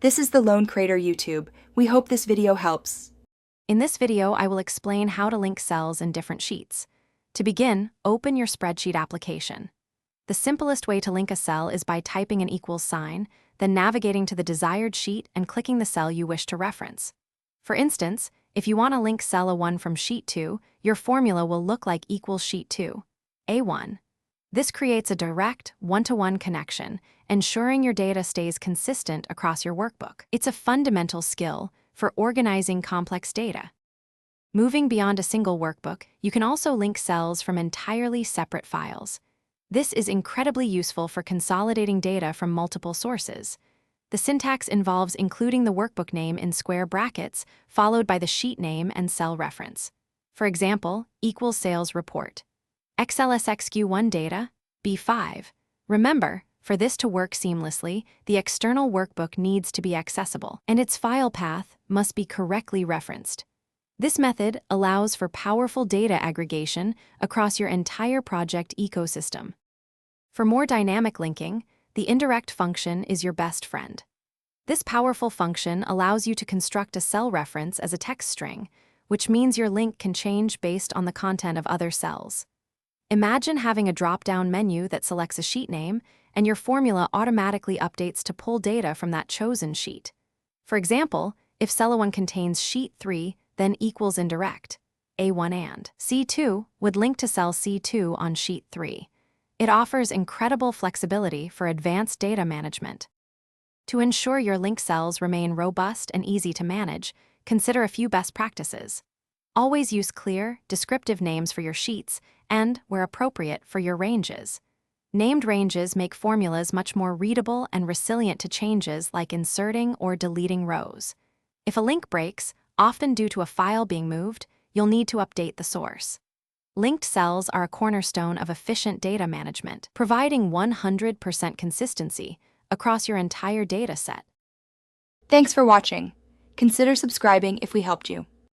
This is the Lone Creator YouTube. We hope this video helps. In this video, I will explain how to link cells in different sheets. To begin, open your spreadsheet application. The simplest way to link a cell is by typing an equals sign, then navigating to the desired sheet and clicking the cell you wish to reference. For instance, if you want to link cell A1 from sheet 2, your formula will look like equals sheet 2, A1. This creates a direct, one-to-one connection, ensuring your data stays consistent across your workbook. It's a fundamental skill for organizing complex data. Moving beyond a single workbook, you can also link cells from entirely separate files. This is incredibly useful for consolidating data from multiple sources. The syntax involves including the workbook name in square brackets, followed by the sheet name and cell reference. For example, equals sales report. XLSXQ1 data, B5. Remember, for this to work seamlessly, the external workbook needs to be accessible, and its file path must be correctly referenced. This method allows for powerful data aggregation across your entire project ecosystem. For more dynamic linking, the indirect function is your best friend. This powerful function allows you to construct a cell reference as a text string, which means your link can change based on the content of other cells. Imagine having a drop-down menu that selects a sheet name, and your formula automatically updates to pull data from that chosen sheet. For example, if cell A1 contains sheet 3, then equals indirect, A1 and C2 would link to cell C2 on sheet 3. It offers incredible flexibility for advanced data management. To ensure your link cells remain robust and easy to manage, consider a few best practices. Always use clear, descriptive names for your sheets and, where appropriate, for your ranges. Named ranges make formulas much more readable and resilient to changes like inserting or deleting rows. If a link breaks, often due to a file being moved, you'll need to update the source. Linked cells are a cornerstone of efficient data management, providing 100% consistency across your entire data set. Thanks for watching. Consider subscribing if we helped you.